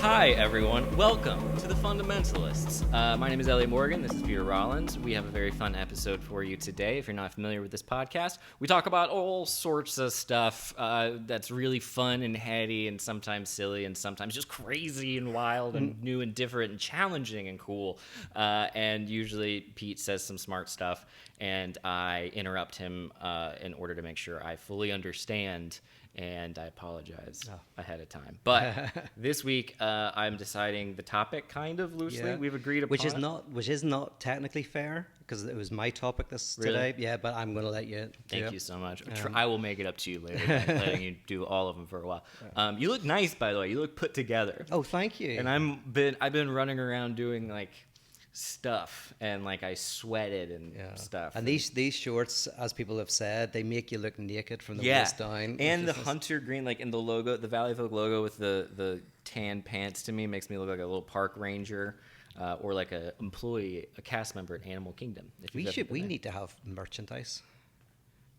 Hi, everyone. Welcome to the Fundamentalists. My name is Elliot Morgan. This is Peter Rollins. We have a very fun episode for you today. If you're not familiar with this podcast, we talk about all sorts of stuff that's really fun and heady and sometimes silly and sometimes just crazy and wild and new and different and challenging and cool. And usually Pete says some smart stuff and I interrupt him in order to make sure I fully understand. And I apologize ahead of time. But this week, I'm deciding the topic kind of loosely. Yeah. We've agreed upon Which is not technically fair because it was my topic today. Yeah, but I'm going to let you. Thank you so much. I will make it up to you later, by letting you do all of them for a while. You look nice, by the way. You look put together. Oh, thank you. And I've been running around doing like stuff and like I sweated and stuff. And these shorts, as people have said, they make you look naked from the waist down. And the hunter green, like in the logo, the Valley Folk logo with the tan pants, to me makes me look like a little park ranger or like a employee, a cast member at Animal Kingdom. We need to have merchandise.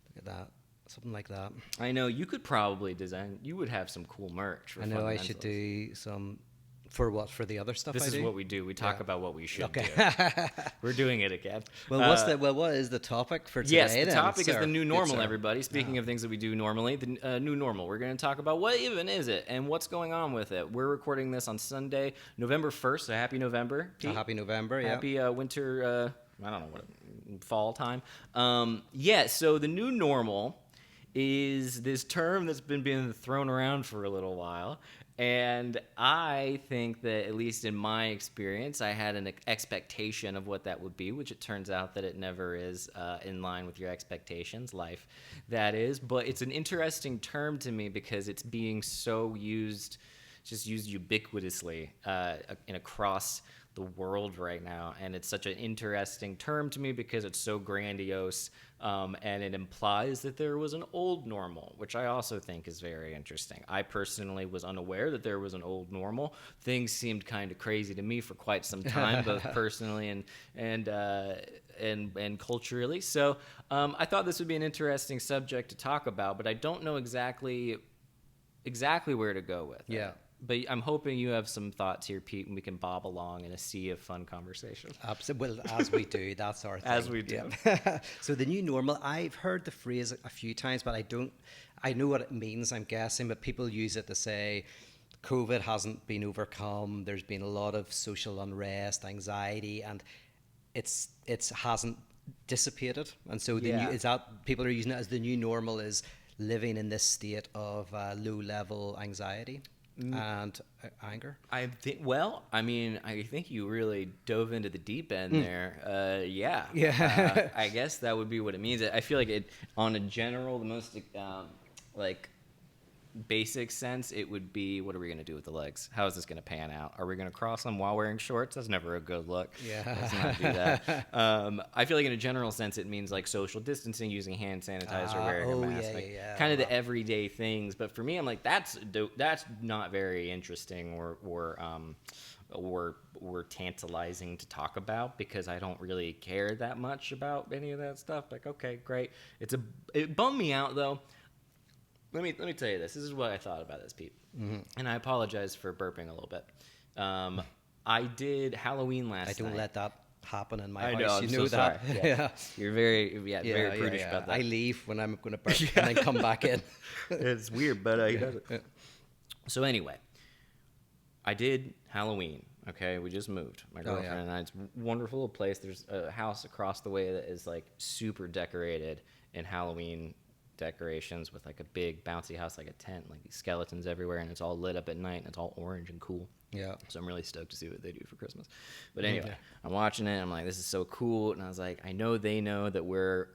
Look at that. Something like that. I know you could probably design. You would have some cool merch. I know I should do some. For what? For the other stuff This I do? is what we do. We talk about what we should do. We're doing it again. Well, what is the topic for today? Yes, the then, topic is sir? the new normal, everybody. Speaking of things that we do normally, the new normal. We're going to talk about what even is it and what's going on with it. We're recording this on Sunday, November 1st, so happy November, Pete. Happy November, yeah. Happy winter, I don't know, fall time. So the new normal is this term that's been being thrown around for a little while. And I think that, at least in my experience, I had an expectation of what that would be, which it turns out that it never is in line with your expectations, life, that is. But it's an interesting term to me because it's being so used ubiquitously across the world right now. And it's such an interesting term to me because it's so grandiose. And it implies that there was an old normal, which I also think is very interesting. I personally was unaware that there was an old normal. Things seemed kind of crazy to me for quite some time, both personally and culturally. So I thought this would be an interesting subject to talk about, but I don't know exactly where to go with it. Yeah. But I'm hoping you have some thoughts here, Pete, and we can bob along in a sea of fun conversation. Absolutely. Well, as we do, that's our thing. As we do. Yeah. So the new normal, I've heard the phrase a few times, but I know what it means, I'm guessing, but people use it to say COVID hasn't been overcome. There's been a lot of social unrest, anxiety, and it hasn't dissipated. And so people are using it as the new normal is living in this state of low-level anxiety. And anger. I think you really dove into the deep end there. Yeah. I guess that would be what it means. I feel like it, on a general, the most basic sense, it would be, what are we going to do with the legs? How is this going to pan out? Are we going to cross them while wearing shorts? That's never a good look. Yeah. Let's not do that. I feel like in a general sense, it means like social distancing, using hand sanitizer, wearing a mask, kind of the everyday things. But for me, I'm like, that's not very interesting or tantalizing to talk about because I don't really care that much about any of that stuff. Like, okay, great. It bummed me out though. Let me tell you this. This is what I thought about this, Pete. Mm-hmm. And I apologize for burping a little bit. I did Halloween last night. I don't let that happen in my house. I know, I'm so sorry. Yeah. You're very prudish about that. I leave when I'm going to burp and then come back in. It's weird, but he does it. So anyway, I did Halloween. Okay, we just moved. My girlfriend and I. It's a wonderful little place. There's a house across the way that is like super decorated in Halloween decorations with like a big bouncy house, like a tent, like these skeletons everywhere, and it's all lit up at night and it's all orange and cool. Yeah. So I'm really stoked to see what they do for Christmas. But anyway, I'm watching it. I'm like, this is so cool. And I was like, I know they know that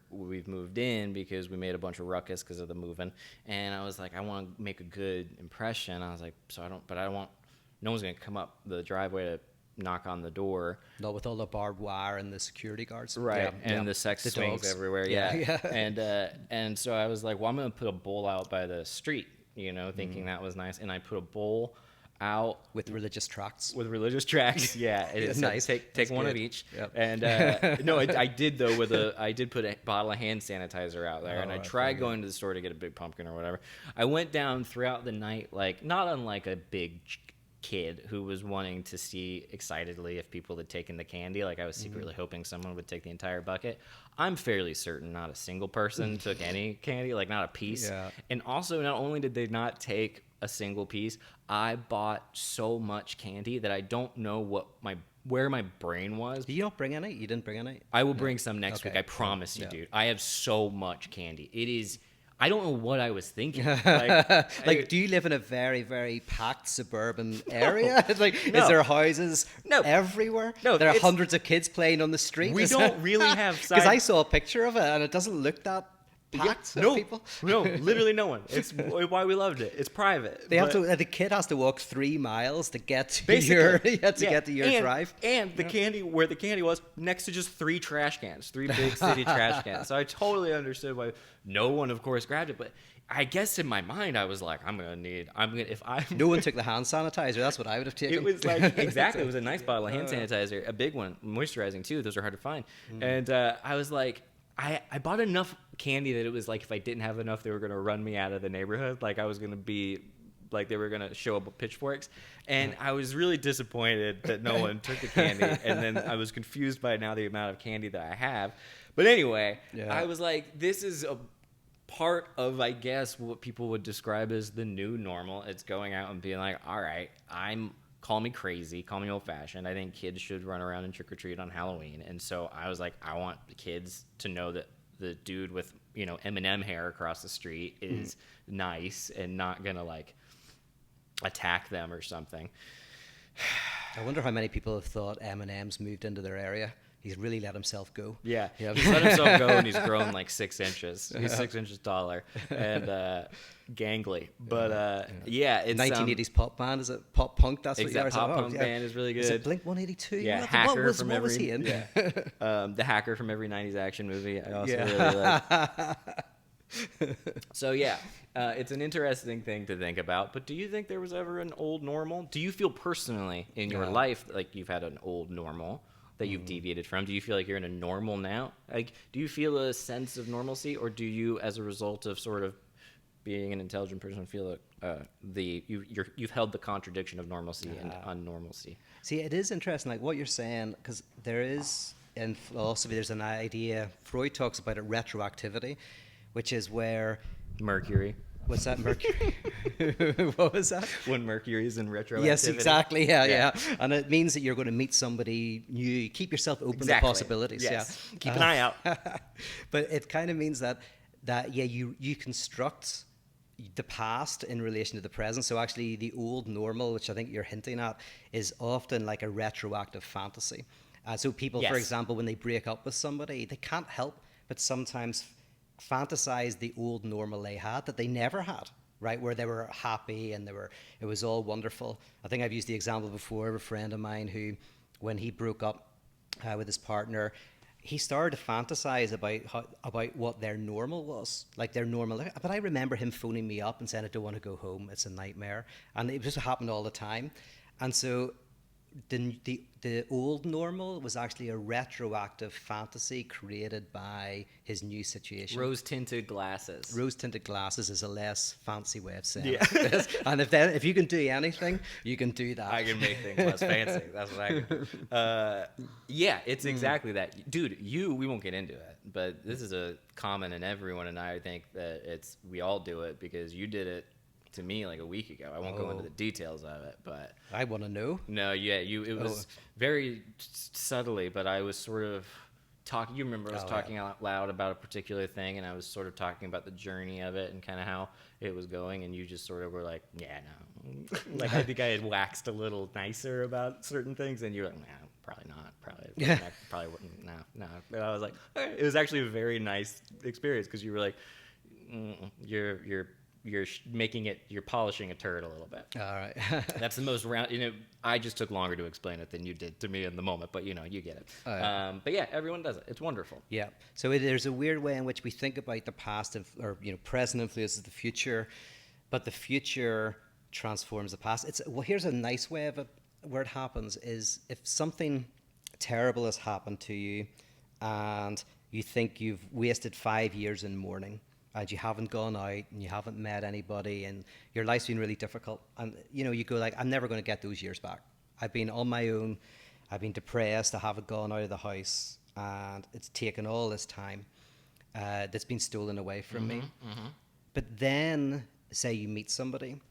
we've moved in because we made a bunch of ruckus because of the moving. And I was like, I want to make a good impression. I was like, no one's going to come up the driveway to knock on the door. Not with all the barbed wire and the security guards. Right, and the sex swings dogs everywhere. Yeah. And so I was like, well, I'm going to put a bowl out by the street, thinking that was nice. And I put a bowl out with religious tracts. Yeah, it is nice. Take one of each. Yep. And no, I did though I did put a bottle of hand sanitizer out there, and I tried going to the store to get a big pumpkin or whatever. I went down throughout the night, like not unlike a big kid who was wanting to see excitedly if people had taken the candy. Like, I was secretly hoping someone would take the entire bucket. I'm fairly certain not a single person took any candy, like not a piece. Yeah. And also, not only did they not take a single piece, I bought so much candy that I don't know where my brain was. Did you not bring any? You didn't bring any? I will bring some next Okay. week. I promise you, Yeah. dude. I have so much candy. It is. I don't know what I was thinking. Like, Do you live in a very, very packed suburban area? Like, No. is there houses No. everywhere? No, There are it's- hundreds of kids playing on the street. we don't really have Because side. I saw a picture of it, and it doesn't look that packed of no, people. no, literally no one. It's why we loved it. It's private. They have but- to. The kid has to walk 3 miles to get to Basically, your get to your and, drive. And the candy, where the candy was, next to just 3 trash cans, 3 big city trash cans. So I totally understood why no one, of course, grabbed it. But I guess in my mind, I was like, if I. No one took the hand sanitizer. That's what I would have taken. It was like, exactly, it was a nice bottle of hand sanitizer, a big one, moisturizing too. Those are hard to find. And I was like, I bought enough candy that it was like, if I didn't have enough, they were going to run me out of the neighborhood. Like, I was going to be, like, they were going to show up with pitchforks. And I was really disappointed that no one took the candy. And then I was confused by now the amount of candy that I have. But anyway, Yeah. I was like, this is a part of, I guess, what people would describe as the new normal. It's going out and being like, all right, call me crazy, call me old-fashioned. I think kids should run around and trick-or-treat on Halloween. And so I was like, I want the kids to know that the dude with, M&M hair across the street is nice and not gonna, like, attack them or something. I wonder how many people have thought Eminem's moved into their area. He's really let himself go. Yeah. He's let himself go, and he's grown like 6 inches. He's 6 inches taller and gangly. But yeah, it's 1980s pop band, is it pop punk? That's what you are. pop punk band is really good. Is it Blink 182? Yeah, what, Hacker what from what every was he in? the Hacker from every 90s action movie. I also Yeah. really like. So yeah, it's an interesting thing to think about. But do you think there was ever an old normal? Do you feel personally in your life like you've had an old normal that you've deviated from? Do you feel like you're in a normal now? Like, do you feel a sense of normalcy, or do you, as a result of sort of being an intelligent person, feel you've held the contradiction of normalcy and unnormalcy? See, it is interesting, like what you're saying, because there is, in philosophy, there's an idea, Freud talks about it, retroactivity, which is where... Mercury. What's that, Mercury? What was that? When Mercury's in retroactivity. Yes, exactly. Yeah. And it means that you're going to meet somebody new. Keep yourself open to possibilities. Yes. Yeah. Keep an eye out. But it kind of means that you construct the past in relation to the present. So actually the old normal, which I think you're hinting at, is often like a retroactive fantasy. So people, for example, when they break up with somebody, they can't help but sometimes fantasize the old normal they had that they never had, right? Where they were happy and it was all wonderful. I think I've used the example before of a friend of mine who, when he broke up with his partner, he started to fantasize about what their normal was, like their normal. But I remember him phoning me up and saying, I don't want to go home, it's a nightmare. And it just happened all the time. And so the old normal was actually a retroactive fantasy created by his new situation. Rose-tinted glasses. Rose-tinted glasses is a less fancy way of saying it. And if you can do anything, you can do that. I can make things less fancy. That's what I can do. Yeah, it's exactly that. Dude, we won't get into it, but this is a common in everyone, and I think that we all do it because you did it to me like a week ago. I won't go into the details of it, but I want to know. No, yeah, it was very subtly, but I was sort of talking. You remember I was talking out loud about a particular thing, and I was sort of talking about the journey of it and kind of how it was going, and you just sort of were like, "Yeah, no." Like I think I had waxed a little nicer about certain things, and you're like, "Nah, probably not. Probably wouldn't. No." But I was like, it was actually a very nice experience because you were like, you're polishing a turd a little bit. All right. That's the most round. I just took longer to explain it than you did to me in the moment, but you get it. But yeah, everyone does it. It's wonderful. Yeah. So there's a weird way in which we think about the past or present influences the future, but the future transforms the past. Here's a nice way of it where it happens is if something terrible has happened to you and you think you've wasted 5 years in mourning, and you haven't gone out and you haven't met anybody and your life's been really difficult, and you go like, I'm never going to get those years back. I've been on my own, I've been depressed, I haven't gone out of the house, and it's taken all this time that's been stolen away from me. But then say you meet somebody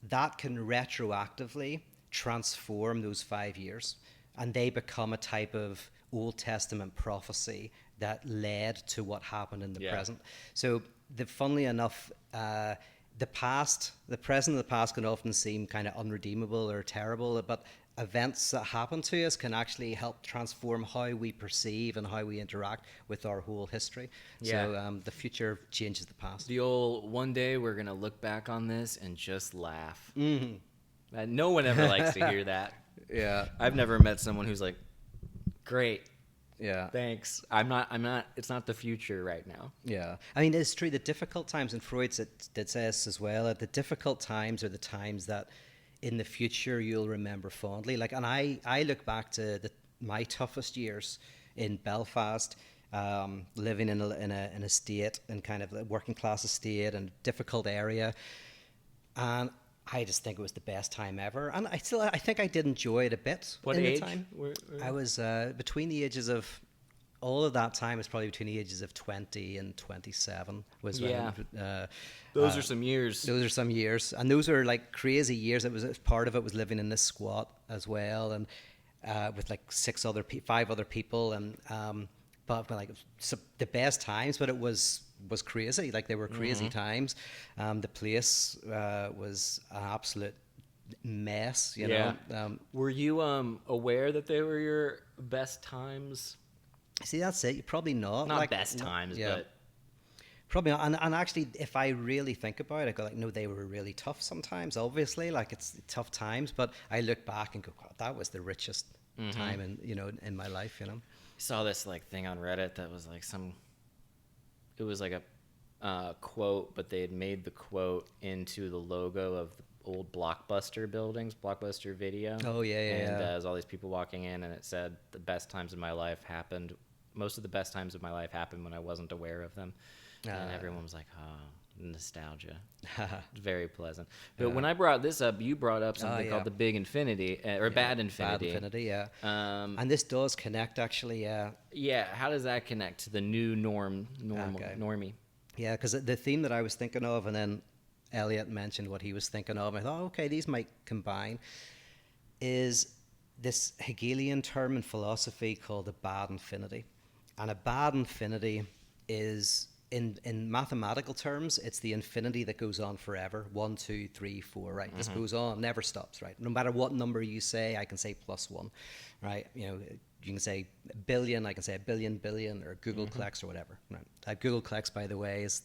that can retroactively transform those 5 years, and they become a type of Old Testament prophecy that led to what happened in the present. So, funnily enough, the past, the present, and the past can often seem kind of unredeemable or terrible, but events that happen to us can actually help transform how we perceive and how we interact with our whole history. So the future changes the past. The old, one day we're going to look back on this and just laugh. No one ever likes to hear that. Yeah. I've never met someone who's like, great. Yeah. Thanks. I'm not, it's not the future right now. Yeah. I mean, it's true. The difficult times, and Freud did say this as well, the difficult times are the times that in the future you'll remember fondly. Like, and I look back to my toughest years in Belfast, living in an estate, in kind of a working class estate and difficult area. And I just think it was the best time ever. And I think I did enjoy it a bit. What in age? The time. I was between the ages of, all of that time was probably between the ages of 20 and 27 was when those are some years. Those are some years, and those are like crazy years. It was part of it was living in this squat as well, and with like 5 other people, and but like the best times. But it was crazy. Like, they were crazy times. The place was an absolute mess. You know. Were you aware that they were your best times? See, that's it. Probably not. Not like, best times, but probably not. And actually, if I really think about it, I go like, no, they were really tough sometimes. Obviously, like, it's tough times. But I look back and go, God, that was the richest time in my life. You know. I saw this like thing on Reddit that was like it was like a quote, but they had made the quote into the logo of the old Blockbuster buildings, Blockbuster Video. Oh yeah. And there's all these people walking in, and it said most of the best times of my life happened when I wasn't aware of them. And everyone was like, oh, nostalgia. Very pleasant. But when I brought this up, you brought up something called the Big Infinity, or Bad Infinity. Bad Infinity, yeah. And this does connect, actually, yeah. Yeah, how does that connect to the new normie? Yeah, because the theme that I was thinking of, and then Elliot mentioned what he was thinking of, and I thought, okay, these might combine, is this Hegelian term in philosophy called a bad infinity. And a bad infinity is, in mathematical terms, it's the infinity that goes on forever. 1, 2, 3, 4, right? This goes on, never stops, right? No matter what number you say, I can say +1, right? You can say billion, I can say a billion, or Googleclex or whatever. Right? Googleclex, by the way, is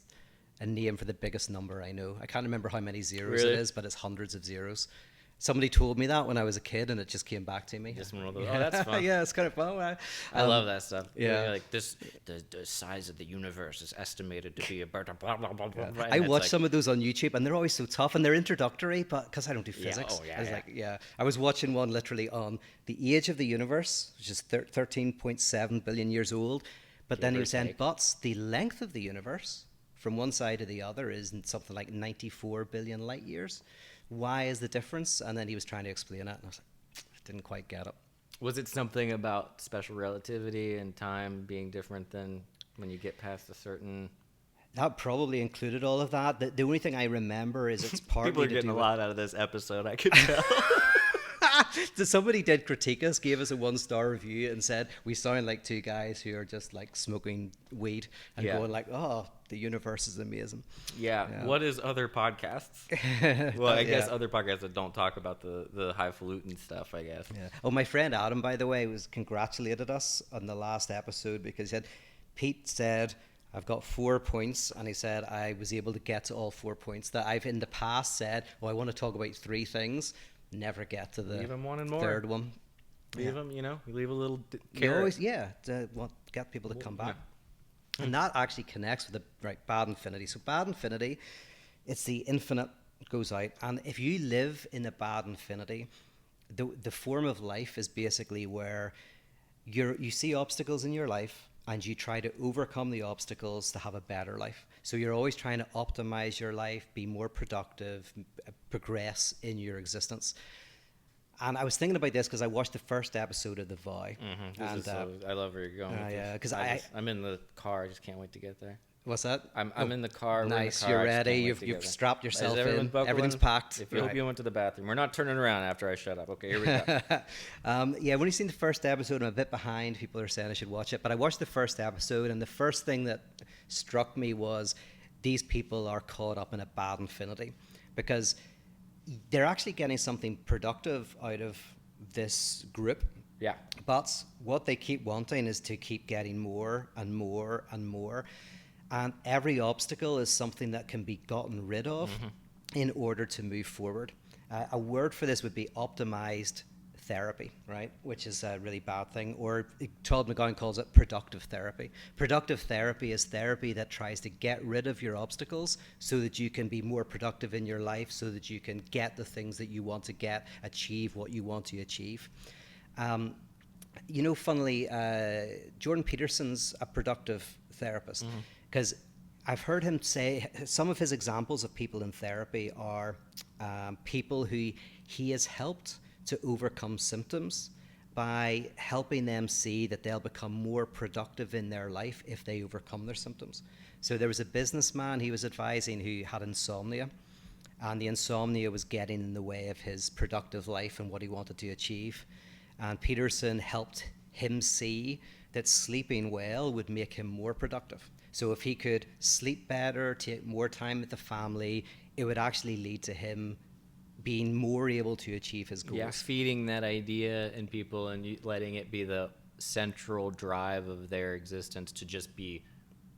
a name for the biggest number I know. I can't remember how many zeros it is, but it's hundreds of zeros. Somebody told me that when I was a kid, and it just came back to me. Just one of those. Oh, that's fun. Yeah, it's kind of fun. I love that stuff. Yeah. Like this, the size of the universe is estimated to be about blah, blah, blah, blah. I watch some of those on YouTube, and they're always so tough, and they're introductory, but because I don't do physics. I was watching one literally on the age of the universe, which is 13.7 billion years old. But then he was saying, but the length of the universe from one side to the other is something like 94 billion light years. Why is the difference? And then he was trying to explain it, and I was like, I didn't quite get it. Was it something about special relativity and time being different than when you get past a certain... That probably included all of that. The only thing I remember is it's partly People are getting a lot out of this episode, I could tell. Somebody did critique us, gave us a 1-star review, and said we sound like two guys who are just like smoking weed and going like, oh, the universe is amazing. Yeah. What is other podcasts? Well, I guess other podcasts that don't talk about the highfalutin stuff, I guess. Yeah. Oh, my friend Adam, by the way, congratulated us on the last episode, because Pete said, I've got 4 points, and he said I was able to get to all 4 points that I've in the past said, I want to talk about 3 things. Never get to the third one. Leave them, you leave a little carrot. To get people to come back. Yeah. And that actually connects with the bad infinity. So bad infinity, it's the infinite goes out. And if you live in a bad infinity, the form of life is basically where you see obstacles in your life, and you try to overcome the obstacles to have a better life. So you're always trying to optimize your life, be more productive, progress in your existence. And I was thinking about this because I watched the first episode of The Vow. I love where you're going with yeah, this. because I'm in the car. I just can't wait to get there. What's that? I'm in the car. Nice. We're in the car, You're I just ready. can't wait to You've get there. strapped yourself Is everyone in. buckling? Everything's packed. If you hope you went to the bathroom, we're not turning around after I shut up. Okay, here we go. Yeah, I've only seen the first episode. I'm a bit behind. People are saying I should watch it, but I watched the first episode, and the first thing that struck me was these people are caught up in a bad infinity, because they're actually getting something productive out of this group. Yeah. But what they keep wanting is to keep getting more and more and more. And every obstacle is something that can be gotten rid of in order to move forward. A word for this would be optimized therapy, right? Which is a really bad thing. Or Todd McGowan calls it productive therapy. Productive therapy is therapy that tries to get rid of your obstacles so that you can be more productive in your life, so that you can get the things that you want to get, achieve what you want to achieve. Funnily, Jordan Peterson's a productive therapist, because I've heard him say some of his examples of people in therapy are people who he has helped to overcome symptoms by helping them see that they'll become more productive in their life if they overcome their symptoms. So there was a businessman he was advising who had insomnia, and the insomnia was getting in the way of his productive life and what he wanted to achieve. And Peterson helped him see that sleeping well would make him more productive. So if he could sleep better, take more time with the family, it would actually lead to him being more able to achieve his goals. Yeah, feeding that idea in people and letting it be the central drive of their existence to just be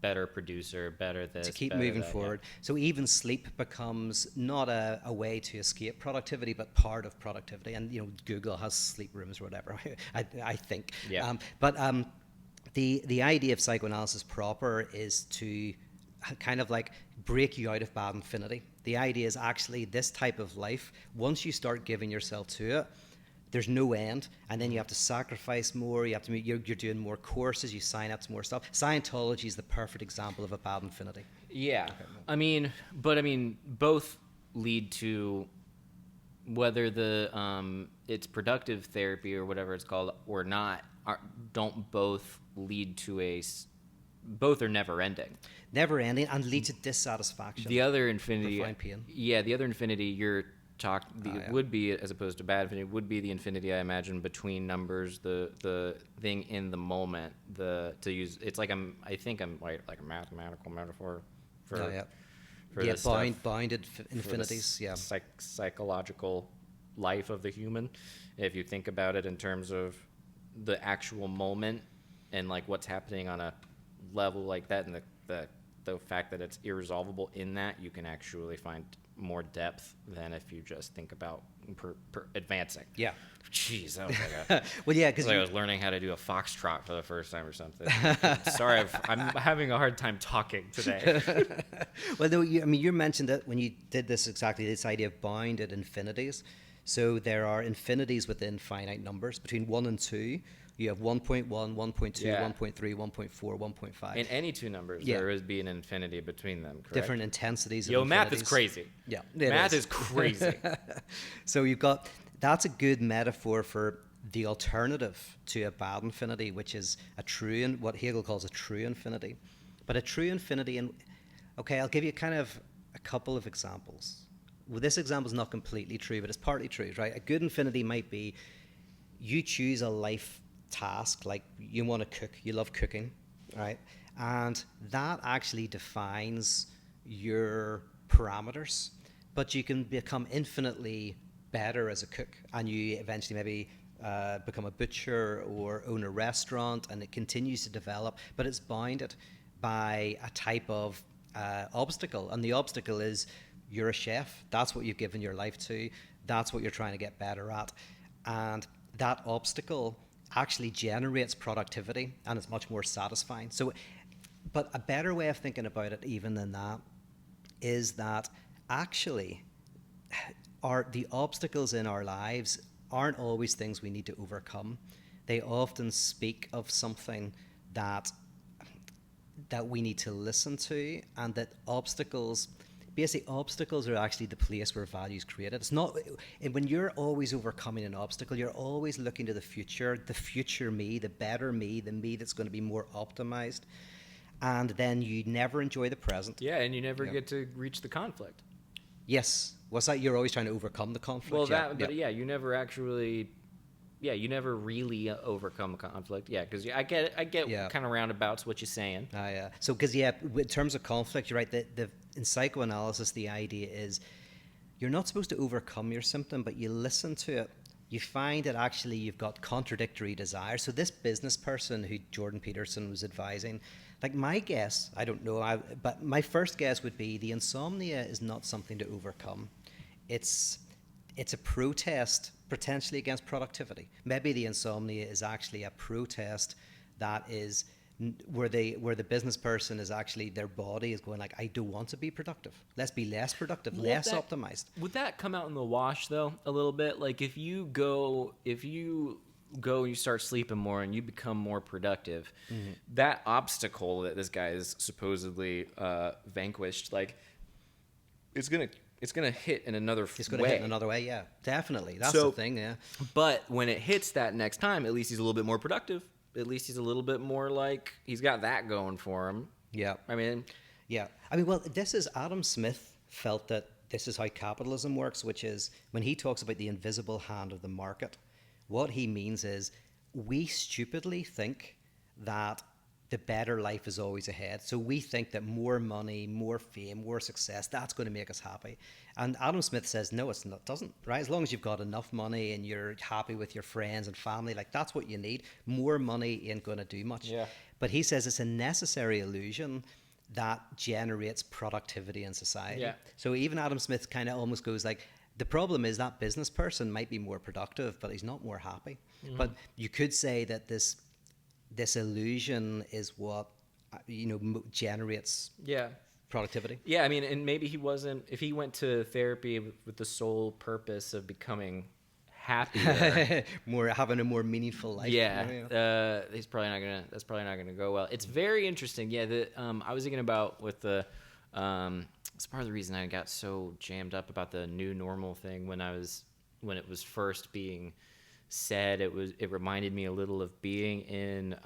better producer, better this, to keep better moving that, forward. Yeah. So even sleep becomes not a way to escape productivity, but part of productivity. And Google has sleep rooms or whatever. I think. Yeah. The idea of psychoanalysis proper is to kind of like break you out of bad infinity. The idea is actually this type of life, once you start giving yourself to it, there's no end, and then you have to sacrifice more. You have to you're doing more courses. You sign up to more stuff. Scientology is the perfect example of a bad infinity. Yeah, both lead to whether it's productive therapy or whatever it's called or not. Don't both lead to both are never ending. Never ending and lead to dissatisfaction. The other infinity, profound pain. Yeah, the other infinity would be, as opposed to bad infinity, would be the infinity I imagine between numbers, the thing in the moment. It's like I think I'm like a mathematical metaphor for this bounded infinities. Yeah, psychological life of the human. If you think about it in terms of the actual moment and like what's happening on a level like that, and the fact that it's irresolvable in that, you can actually find more depth than if you just think about advancing. Yeah. Jeez, that was like well, yeah, because I was learning how to do a foxtrot for the first time or something. Sorry, I'm having a hard time talking today. Well, no, you mentioned that when you did this idea of bounded infinities. So there are infinities within finite numbers. Between 1 and 2, you have 1.1, 1.2, Yeah. 1.3, 1.4, 1.5. In any two numbers, there would be an infinity between them, correct? Different intensities of math infinities. is crazy. Yeah, math is crazy. So that's a good metaphor for the alternative to a bad infinity, which is what Hegel calls a true infinity. But a true infinity, I'll give you kind of a couple of examples. Well, this example is not completely true, but it's partly true, right? A good infinity might be you choose a life task, like you want to cook, you love cooking, right? And that actually defines your parameters, but you can become infinitely better as a cook, and you eventually maybe become a butcher or own a restaurant, and it continues to develop, but it's bounded by a type of obstacle, and the obstacle is you're a chef. That's what you've given your life to. That's what you're trying to get better at. And that obstacle actually generates productivity, and it's much more satisfying. So, but a better way of thinking about it even than that is that actually the obstacles in our lives aren't always things we need to overcome. They often speak of something that that we need to listen to, and that obstacles are actually the place where value is created. It's not, and when you're always overcoming an obstacle, you're always looking to the future me, the better me, the me that's going to be more optimized, and then you never enjoy the present. Yeah, and you never get to reach the conflict. Yes. What's that? You're always trying to overcome the conflict. Well, but you never actually, you never really overcome the conflict. Yeah, because I get kind of roundabouts what you're saying. Yeah. So, because in terms of conflict, you're right. In psychoanalysis, the idea is you're not supposed to overcome your symptom, but you listen to it. You find that actually you've got contradictory desires. So this business person who Jordan Peterson was advising, like my guess, I don't know, but my first guess would be the insomnia is not something to overcome. It's a protest potentially against productivity. Maybe the insomnia is actually a protest that is where the business person is actually, their body is going like, I don't want to be productive. Let's be less productive, less optimized. Would that come out in the wash though a little bit? Like if you go and you start sleeping more and you become more productive, that obstacle that this guy is supposedly vanquished, like it's gonna hit in another way. It's gonna hit in another way, yeah, definitely. That's the thing, yeah. But when it hits that next time, at least he's a little bit more productive. At least he's a little bit more like he's got that going for him. Yeah. Well, this is Adam Smith felt that this is how capitalism works, which is when he talks about the invisible hand of the market, what he means is we stupidly think that the better life is always ahead. So we think that more money, more fame, more success, that's going to make us happy. And Adam Smith says, no, it doesn't, right? As long as you've got enough money and you're happy with your friends and family, like that's what you need. More money ain't going to do much. Yeah. But he says it's a necessary illusion that generates productivity in society. Yeah. So even Adam Smith kind of almost goes like, the problem is that business person might be more productive, but he's not more happy. Mm-hmm. But you could say that this illusion is what generates productivity. Yeah, I mean, and maybe he wasn't, if he went to therapy with the sole purpose of becoming happier, having a more meaningful life. That's probably not gonna go well. It's very interesting. Yeah, I was thinking about with the it's part of the reason I got so jammed up about the new normal thing when it was first being said. It reminded me a little of being in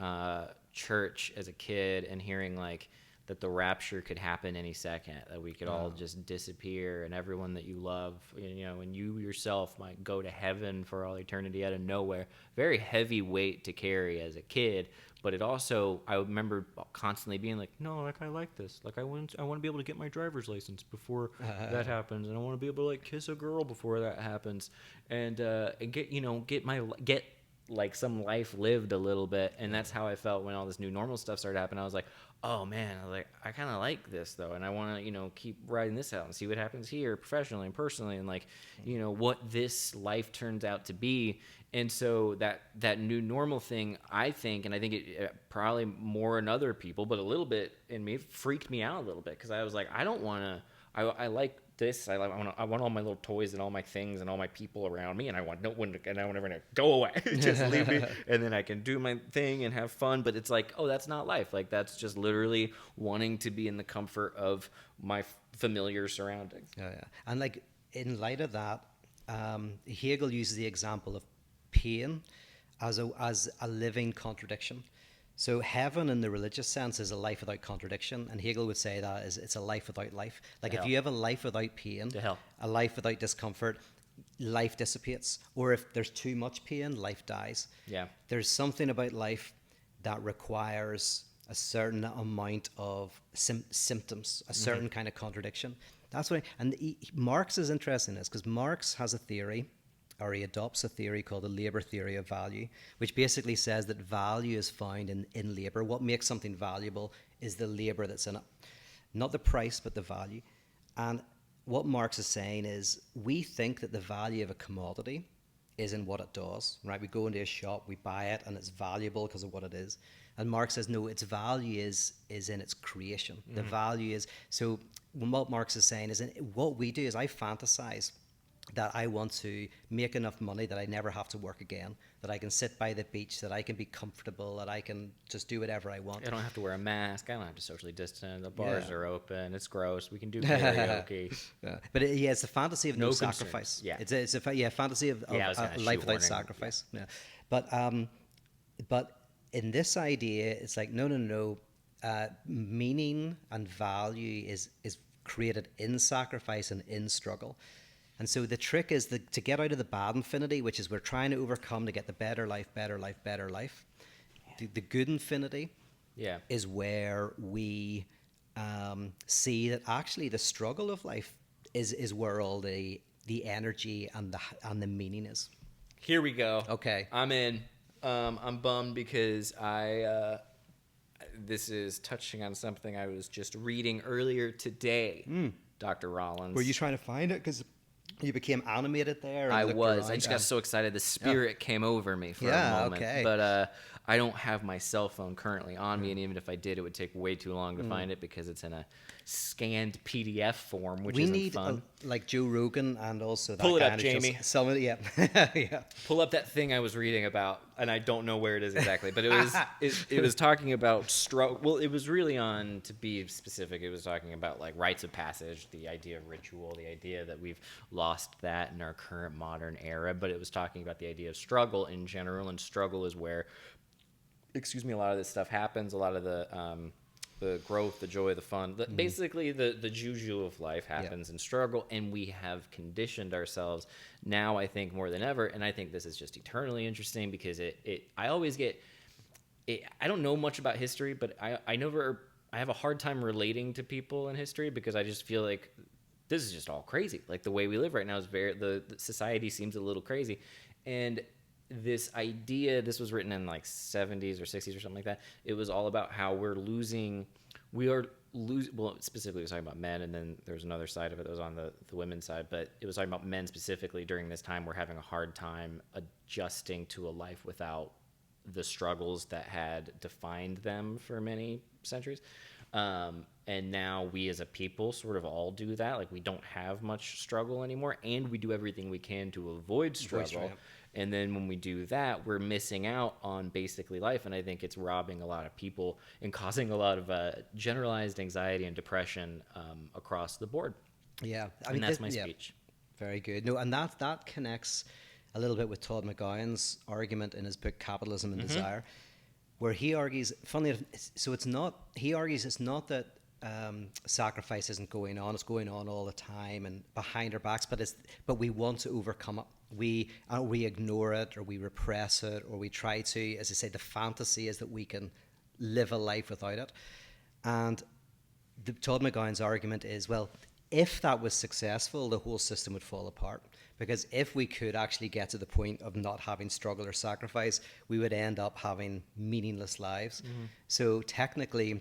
church as a kid and hearing like that the rapture could happen any second, that we could all just disappear and everyone that you love, and you yourself might go to heaven for all eternity out of nowhere. Very heavy weight to carry as a kid, but it also, I remember constantly being like, no, like I like this, like I want to be able to get my driver's license before that happens, and I want to be able to like kiss a girl before that happens, and get like some life lived a little bit. And that's how I felt when all this new normal stuff started happening. I was like, oh man, I kind of like this though, and I want to keep riding this out and see what happens here professionally and personally, and like what this life turns out to be. And so that new normal thing, I think it probably more in other people, but a little bit in me, freaked me out a little bit, because I was like, I don't want to. I like this. I want all my little toys and all my things and all my people around me, and I want everyone to go away, just leave me, and then I can do my thing and have fun. But it's like, oh, that's not life. Like that's just literally wanting to be in the comfort of my familiar surroundings. Yeah. And like in light of that, Hegel uses the example of pain as a living contradiction. So heaven in the religious sense is a life without contradiction, and Hegel would say that it's a life without life. Like if you have a life without pain, a life without discomfort, life dissipates. Or if there's too much pain, life dies. Yeah. There's something about life that requires a certain amount of symptoms, a certain kind of contradiction. That's what. Marx is interested in this because Marx has a theory, or he adopts a theory called the labor theory of value, which basically says that value is found in labor. What makes something valuable is the labor that's in it. Not the price, but the value. And what Marx is saying is we think that the value of a commodity is in what it does, right? We go into a shop, we buy it, and it's valuable because of what it is. And Marx says, no, its value is in its creation. The value is, so what Marx is saying is what we do is I fantasize that I want to make enough money that I never have to work again, that I can sit by the beach, that I can be comfortable, that I can just do whatever I want. I don't have to wear a mask. I don't have to socially distance. The bars Yeah. are open. It's gross. We can do karaoke. Yeah. But it's the fantasy of no concerns. sacrifice. Yeah. It's a fantasy of Yeah, I was a kinda life without shoehorning. sacrifice. Yeah. But in this idea, it's like no. Meaning and value is created in sacrifice and in struggle. And so the trick is to get out of the bad infinity, which is we're trying to overcome to get the better life, better life, better life. The good infinity Yeah. is where we see that actually the struggle of life is where all the energy and the meaning is. Here we go. Okay. I'm in. I'm bummed because this is touching on something I was just reading earlier today, Dr. Rollins. Were you trying to find it? Because you became animated there. And I looked was. around. I just got so excited. The spirit came over me for a moment. Okay. But I don't have my cell phone currently on me, and even if I did, it would take way too long to find it because it's in a scanned PDF form, which isn't fun. Like Joe Rogan and also that Pull it guy up, and Jamie. Yeah. Yeah. Pull up that thing I was reading about, and I don't know where it is exactly, but it was talking about struggle. Well, it was really on, to be specific, it was talking about like rites of passage, the idea of ritual, the idea that we've lost that in our current modern era, but it was talking about the idea of struggle in general, and struggle is where, a lot of this stuff happens, a lot of the growth, the joy, the fun, basically the juju of life happens in struggle, and we have conditioned ourselves now, I think, more than ever, and I think this is just eternally interesting because I always get, I don't know much about history, but I have a hard time relating to people in history because I just feel like this is just all crazy. Like the way we live right now is the society seems a little crazy, and this idea, this was written in like 70s or 60s or something like that. It was all about how well, specifically it was talking about men, and then there was another side of it that was on the women's side, but it was talking about men specifically during this time. We're having a hard time adjusting to a life without the struggles that had defined them for many centuries. And now we as a people sort of all do that. Like we don't have much struggle anymore, and we do everything we can to avoid struggle. And then when we do that, we're missing out on basically life. And I think it's robbing a lot of people and causing a lot of generalized anxiety and depression across the board. Yeah. And that's my speech. Very good. No, and that connects a little bit with Todd McGowan's argument in his book Capitalism and Desire, where he argues, he argues it's not that sacrifice isn't going on, it's going on all the time and behind our backs, but we want to overcome it. We ignore it, or we repress it, or we try to, as I say, the fantasy is that we can live a life without it. And Todd McGowan's argument is, well, if that was successful, the whole system would fall apart. Because if we could actually get to the point of not having struggle or sacrifice, we would end up having meaningless lives. So technically,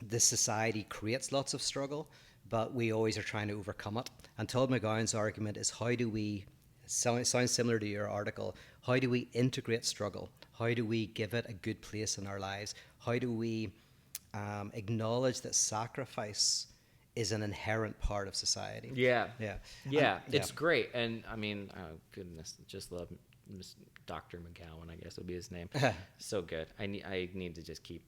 this society creates lots of struggle, but we always are trying to overcome it. And Todd McGowan's argument is, how do we, sounds similar to your article, how do we integrate struggle? How do we give it a good place in our lives? How do we acknowledge that sacrifice is an inherent part of society? Yeah. Yeah. It's great. And I mean, oh goodness, just love Dr. McGowan, I guess would be his name. So good. I need to just keep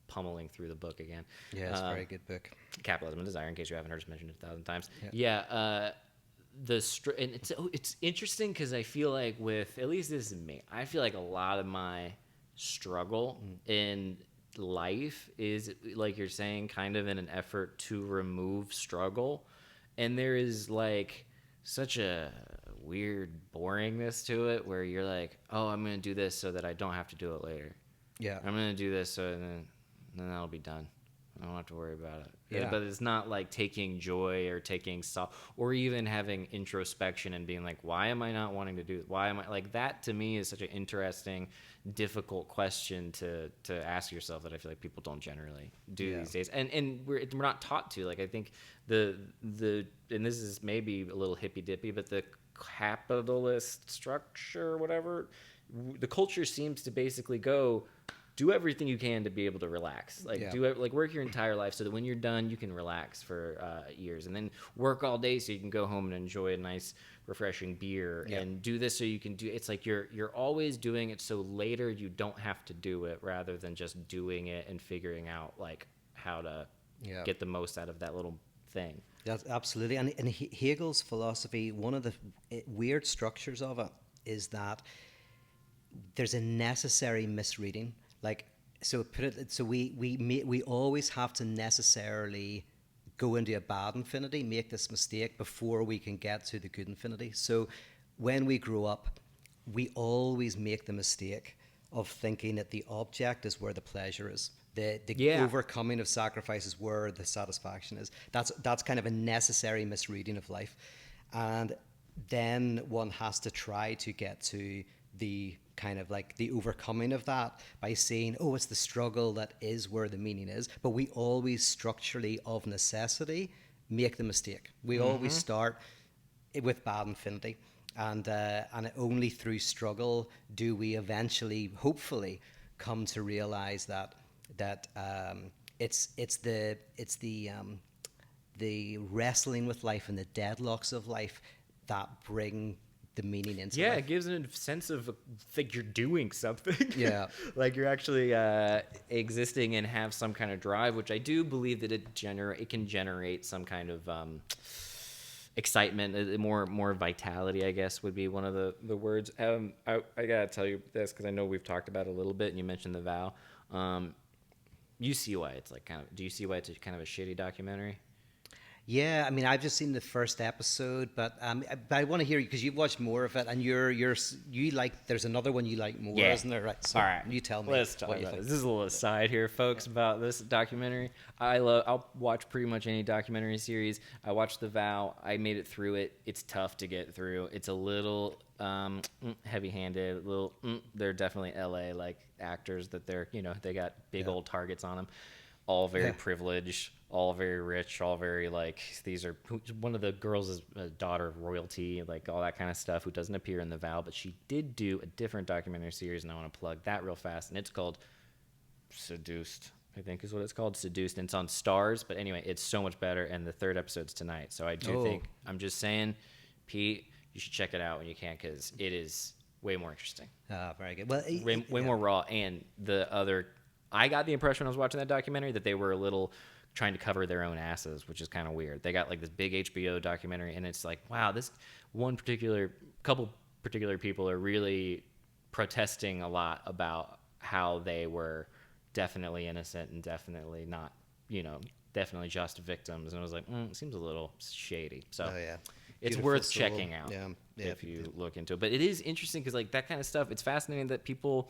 pummeling through the book again. Yeah, it's a very good book. Capitalism and Desire, in case you haven't heard us mention it 1,000 times. Yeah. And it's interesting because I feel like with, at least this is me, I feel like a lot of my struggle in life is, like you're saying, kind of in an effort to remove struggle, and there is like such a weird boringness to it where you're like, oh, I'm gonna do this so that I don't have to do it later. I'm gonna do this so then that'll be done. I don't have to worry about it. But it's not like taking joy or taking or even having introspection and being like, why am I not wanting to do it? Why am I like that? To me is such an interesting, difficult question to ask yourself that I feel like people don't generally do these days. And we're not taught to. Like I think the and this is maybe a little hippy dippy, but the capitalist structure or whatever, the culture seems to basically go, do everything you can to be able to relax. Like Yeah. work your entire life so that when you're done, you can relax for years, and then work all day so you can go home and enjoy a nice, refreshing beer, Yeah. and do this so you can do. It's like you're always doing it so later you don't have to do it, rather than just doing it and figuring out like how to Yeah. get the most out of that little thing. That's absolutely. And in Hegel's philosophy, one of the weird structures of it is that there's a necessary misreading. Like, so put it, so we always have to necessarily go into a bad infinity, make this mistake before we can get to the good infinity. So when we grow up, we always make the mistake of thinking that the object is where the pleasure is. The Yeah. overcoming of sacrifice is where the satisfaction is. That's kind of a necessary misreading of life. And then one has to try to get to the kind of like the overcoming of that by saying, oh, it's the struggle that is where the meaning is. But we always structurally, of necessity, make the mistake. We always start with bad infinity. And only through struggle do we eventually, hopefully, come to realize that it's the wrestling with life and the deadlocks of life that bring the meaning into Yeah, life. it gives a sense of like you're doing something. Yeah. Like you're actually existing and have some kind of drive, which I do believe that it can generate some kind of excitement, more vitality, I guess would be one of the words. I gotta tell you this because I know we've talked about it a little bit, and you mentioned The Vow. You see why it's like do you see why it's kind of a shitty documentary? Yeah, I mean, I've just seen the first episode, but I want to hear you because you've watched more of it, and you like. There's another one you like more, Yeah. isn't there? Right. So All right, you tell me Let's talk what you about think. this. This is a little aside here, folks, about this documentary. I'll watch pretty much any documentary series. I watched The Vow. I made it through it. It's tough to get through. It's a little heavy-handed. They're definitely LA like actors that they got big old targets on them. All very privileged, all very rich, all very like one of the girls is a daughter of royalty, like all that kind of stuff, who doesn't appear in The Vow, but she did do a different documentary series, and I want to plug that real fast, and it's called Seduced, I think is what it's called, Seduced, and it's on Stars. But anyway, it's so much better, and the third episode's tonight, so I do think, I'm just saying, Pete, you should check it out when you can, because it is way more interesting. Very good. Well, Way more raw. And I got the impression when I was watching that documentary that they were a little trying to cover their own asses, which is kind of weird. They got like this big HBO documentary, and it's like, wow, this couple particular people are really protesting a lot about how they were definitely innocent and definitely not, definitely just victims. And I was like, it seems a little shady. So it's Beautiful worth soul. checking out if you look into it. But it is interesting because like that kind of stuff, it's fascinating that people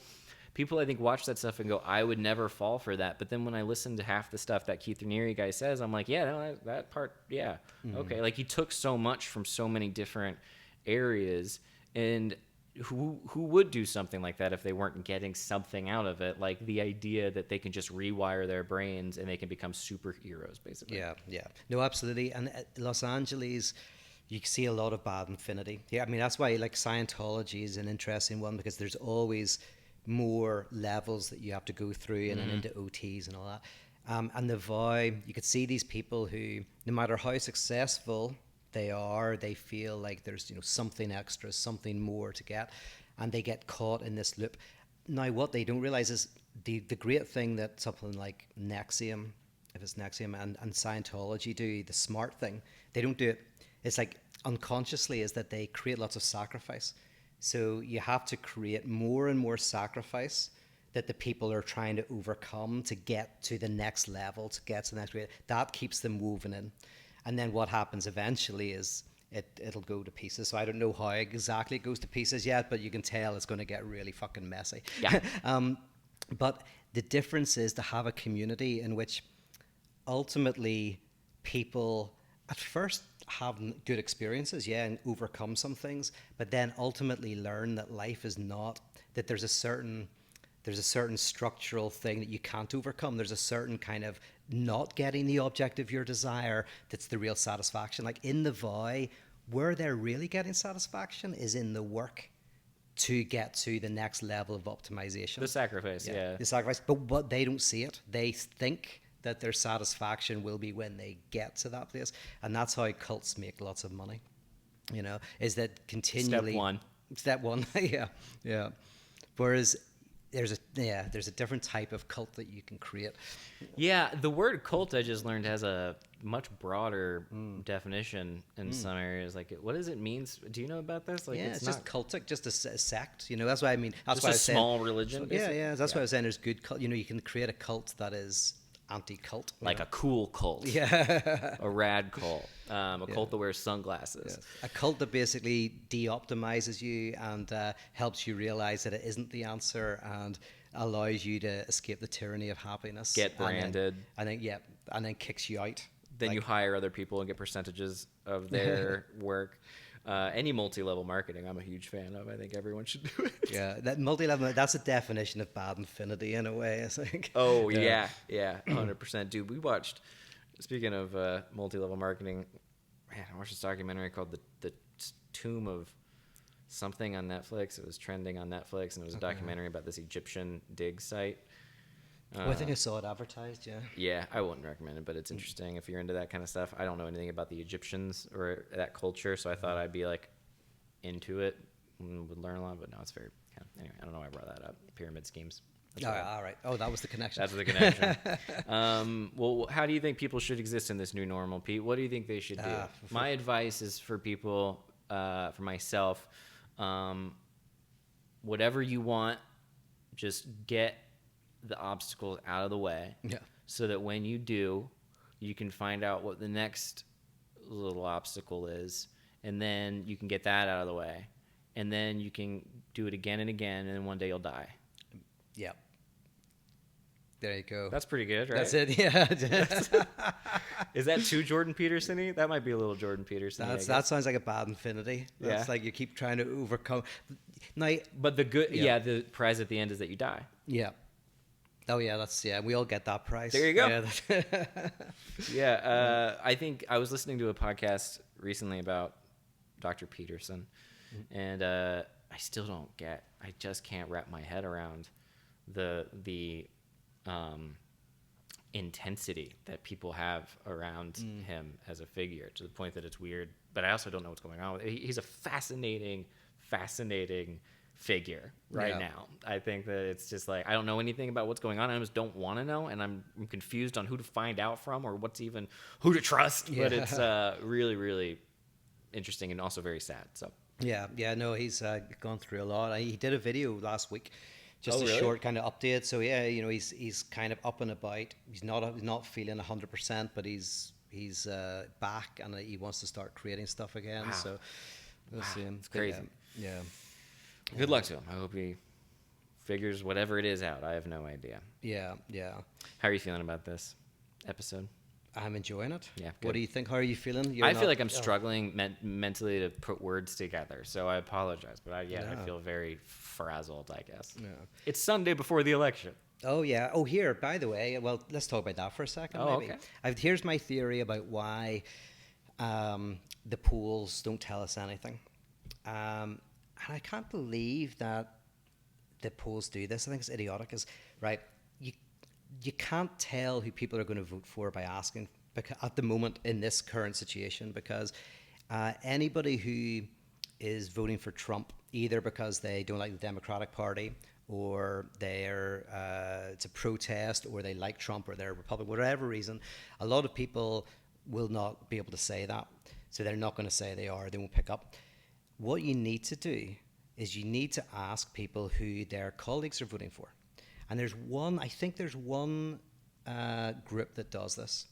I think watch that stuff and go, I would never fall for that. But then when I listen to half the stuff that Keith Raniere guy says, I'm like, yeah, no, that part, yeah, okay. Like he took so much from so many different areas, and who would do something like that if they weren't getting something out of it? Like the idea that they can just rewire their brains and they can become superheroes, basically. Yeah. No, absolutely. And Los Angeles, you see a lot of bad infinity. Yeah, I mean, that's why like Scientology is an interesting one, because there's always more levels that you have to go through and then into OTs and all that. And the Vow, you could see these people who, no matter how successful they are, they feel like there's something extra, something more to get, and they get caught in this loop. Now, what they don't realize is the great thing that something like Nexium, if it's Nexium, and Scientology do, the smart thing, they don't do it. It's like unconsciously, is that they create lots of sacrifice. So you have to create more and more sacrifice that the people are trying to overcome to get to the next level, to get to the next grade. That keeps them woven in. And then what happens eventually is it'll go to pieces. So I don't know how exactly it goes to pieces yet, but you can tell it's going to get really fucking messy. Yeah. But the difference is to have a community in which ultimately people at first have good experiences, and overcome some things, but then ultimately learn that life is not, that there's a certain structural thing that you can't overcome. There's a certain kind of not getting the object of your desire that's the real satisfaction. Like in The Vow, where they're really getting satisfaction is in the work to get to the next level of optimization. The sacrifice, yeah. The sacrifice. But they don't see it. They think that their satisfaction will be when they get to that place. And that's how cults make lots of money, is that continually... Step one, yeah. Whereas there's a different type of cult that you can create. Yeah, the word cult I just learned has a much broader definition in some areas. Like, what does it mean? Do you know about this? Like, It's just cultic, just a sect. That's why I mean. That's just why a small religion. That's why I was saying there's good cult. You can create a cult that is anti-cult, like a cool cult, a rad cult, a cult that wears sunglasses, a cult that basically de-optimizes you and helps you realize that it isn't the answer and allows you to escape the tyranny of happiness, get branded, and then kicks you out. Then you hire other people and get percentages of their work. Any multi-level marketing, I'm a huge fan of. I think everyone should do it. Yeah, that multi-level, that's a definition of bad infinity in a way, I think. Oh, yeah, 100%. Dude, we watched, speaking of multi-level marketing, man, I watched this documentary called The Tomb of Something on Netflix. It was trending on Netflix, and it was a documentary about this Egyptian dig site. I think I saw it advertised, yeah. Yeah, I wouldn't recommend it, but it's interesting if you're into that kind of stuff. I don't know anything about the Egyptians or that culture, so I thought I'd be like into it and would learn a lot, but no, it's very, anyway, I don't know why I brought that up. Pyramid schemes. All right. Oh, that was the connection. That's the connection. Well, how do you think people should exist in this new normal, Pete? What do you think they should do? My advice is for people, for myself, whatever you want, just get the obstacles out of the way, so that when you do, you can find out what the next little obstacle is, and then you can get that out of the way, and then you can do it again and again, and one day you'll die. Yeah. There you go. That's pretty good, right? That's it. Yeah. Is that too Jordan Peterson-y? That might be a little Jordan Peterson-y. That sounds like a bad infinity. That's like you keep trying to overcome. Now, but the good, the prize at the end is that you die. Yeah. Oh yeah, we all get that prize. There you go. I think I was listening to a podcast recently about Dr. Peterson, and I just can't wrap my head around the intensity that people have around him as a figure, to the point that it's weird. But I also don't know what's going on with it. He's a fascinating figure now. I think that it's just like, I don't know anything about what's going on. I just don't want to know, and I'm confused on who to find out from or who to trust. But it's really, really interesting and also very sad. So he's gone through a lot. He did a video last week, just really? Short kind of update. So he's kind of up and about. He's not feeling 100%, but he's back, and he wants to start creating stuff again. Wow. So we'll see him. It's crazy. Yeah. Good luck to him. I hope he figures whatever it is out. I have no idea. Yeah. How are you feeling about this episode? I'm enjoying it. Yeah. Good. What do you think? How are you feeling? I feel like I'm struggling mentally to put words together, so I apologize. But I feel very frazzled, I guess. Yeah. It's Sunday before the election. Oh, yeah. Oh, here, by the way, well, let's talk about that for a second. Oh, maybe. Okay. Here's my theory about why the polls don't tell us anything. And I can't believe that the polls do this. I think it's idiotic. You can't tell who people are going to vote for by asking, because at the moment in this current situation, because anybody who is voting for Trump, either because they don't like the Democratic Party, or it's a protest, or they like Trump, or they're Republican, whatever reason, a lot of people will not be able to say that. So they're not going to say they won't pick up. What you need to do is you need to ask people who their colleagues are voting for. And I think there's one group that does this.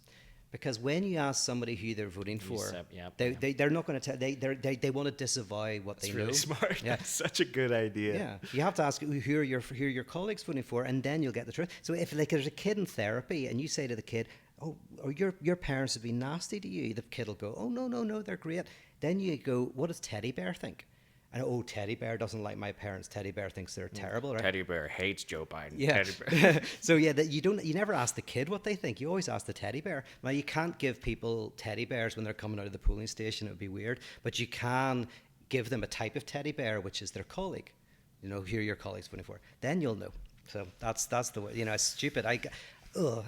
Because when you ask somebody who they're voting for, they're not going to tell. They want to disavow what they know. That's really smart. Yeah. That's such a good idea. Yeah, you have to ask who are your colleagues voting for, and then you'll get the truth. So if there's a kid in therapy, and you say to the kid, "Oh, or your parents have been nasty to you," the kid will go, "Oh no, they're great." Then you go, "What does Teddy Bear think?" And Teddy Bear doesn't like my parents. Teddy Bear thinks they're terrible, right? Teddy Bear hates Joe Biden. Yeah. Teddy Bear. So you never ask the kid what they think. You always ask the teddy bear. Now you can't give people teddy bears when they're coming out of the polling station. It would be weird. But you can give them a type of teddy bear, which is their colleague. who are your colleagues voting for? Then you'll know. So that's the way. It's stupid.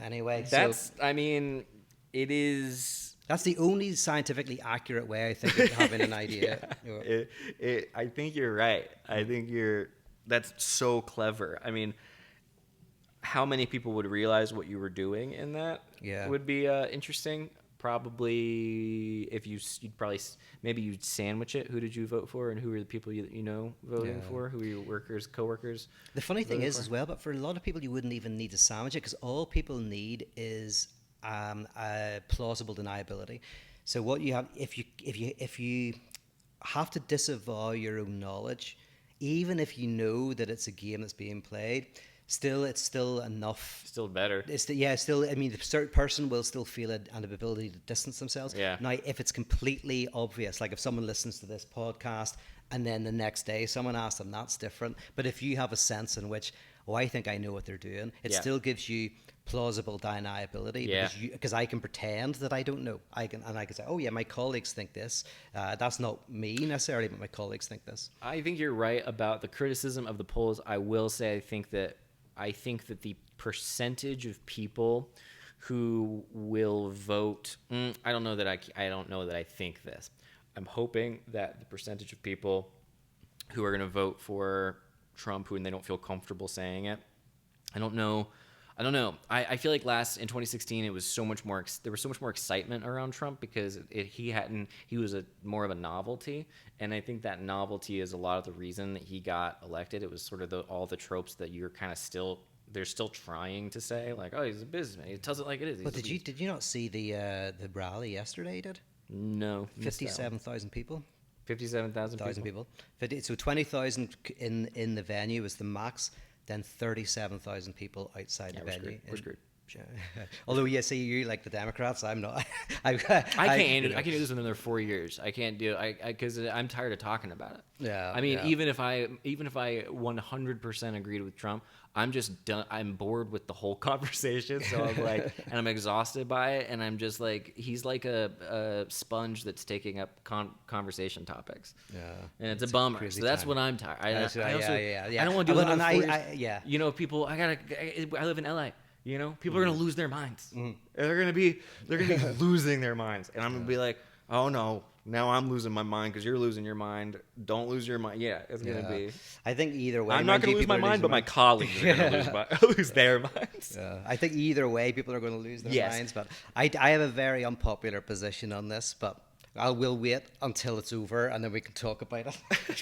Anyway. I mean, it is. That's the only scientifically accurate way I think of having an idea. I think you're right. That's so clever. I mean, how many people would realize what you were doing in that? Yeah. Would be interesting. Probably if maybe you'd sandwich it. Who did you vote for, and who are the people voting for? Who are your workers, coworkers? The funny thing is as well, but for a lot of people, you wouldn't even need to sandwich it because all people need is a plausible deniability. So what you have, if you have to disavow your own knowledge, even if you know that it's a game that's being played. It's still enough. Still better. I mean, the certain person will still feel an ability to distance themselves. Yeah. Now, if it's completely obvious, like if someone listens to this podcast and then the next day someone asks them, that's different. But if you have a sense in which, I think I know what they're doing, it still gives you plausible deniability because I can pretend that I don't know. I can say, oh yeah, my colleagues think this. That's not me necessarily, but my colleagues think this. I think you're right about the criticism of the polls. I will say I think that the percentage of people who will vote, I don't know that I think this. I'm hoping that the percentage of people who are going to vote for Trump when they don't feel comfortable saying it, I don't know. I feel like in 2016 there was so much more excitement around Trump because he was more of a novelty, and I think that novelty is a lot of the reason that he got elected. It was sort of all the tropes that you're kind of they're still trying to say, like, oh, he's a businessman, he tells it like it is. But did you not see the rally yesterday? Did no 57,000 people. 57,000 people. So 20,000 in the venue was the max. Then 37,000 people outside the venue. We're screwed. Although, you like the Democrats, I'm not. I can't do this in another 4 years. I can't do it because I'm tired of talking about it. Yeah. I mean, even if I 100% agreed with Trump, I'm just done. I'm bored with the whole conversation. So I'm like, and I'm exhausted by it. And I'm just like, he's like a sponge that's taking up conversation topics. Yeah. And it's a bummer. So that's what I'm tired. I don't want to do that. People. I live in LA. People are gonna lose their minds. Mm-hmm. They're gonna be losing their minds, and I'm gonna be like, oh no, now I'm losing my mind because you're losing your mind. Don't lose your mind. Yeah, it's gonna be. I think either way, I'm not gonna lose my mind, but my colleagues are gonna lose their minds. I think either way, people are gonna lose their minds. But I have a very unpopular position on this, but. We'll wait until it's over and then we can talk about it.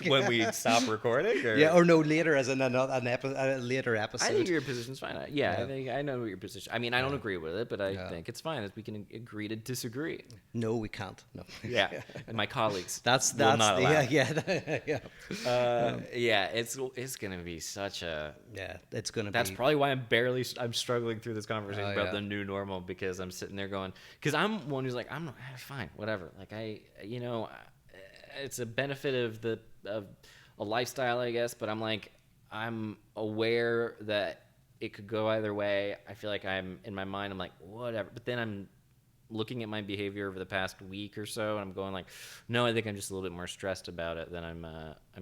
When we stop recording? Or no, later as in a later episode. I think your position's fine. I know your position. I mean, I don't agree with it, but I think it's fine. We can agree to disagree. No, we can't. No. Yeah, and my colleagues that's will not allow It's going to be such a... Yeah, it's going to be... That's probably why I'm struggling through this conversation about the new normal, because I'm sitting there going... Because I'm one who's like, I'm fine, whatever. Like, it's a benefit of a lifestyle, I guess, but I'm aware that it could go either way. I feel like I'm in my mind, I'm like, whatever. But then I'm looking at my behavior over the past week or so, and I'm going like, no, I think I'm just a little bit more stressed about it than I'm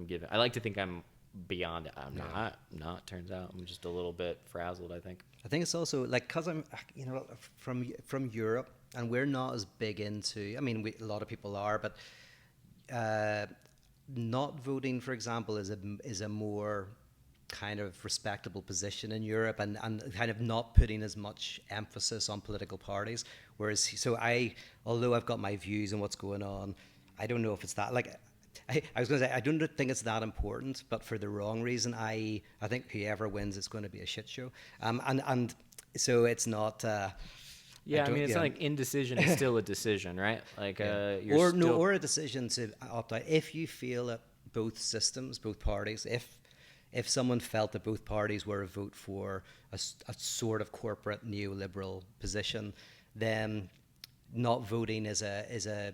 giving. I like to think I'm beyond it. I'm not. Turns out I'm just a little bit frazzled, I think. I think it's also like, because I'm, from Europe, and we're not as big into, I mean, a lot of people are, but not voting, for example, is a more kind of respectable position in Europe, and kind of not putting as much emphasis on political parties. Whereas, although I've got my views on what's going on, I don't know if it's that, like, I was going to say, I don't think it's that important, but for the wrong reason. I think whoever wins, it's going to be a shit show. And so it's not... Yeah, I mean, it's not like indecision is still a decision, right? Like, or a decision to opt out. If you feel that both parties, if someone felt that both parties were a vote for a sort of corporate neoliberal position, then not voting is a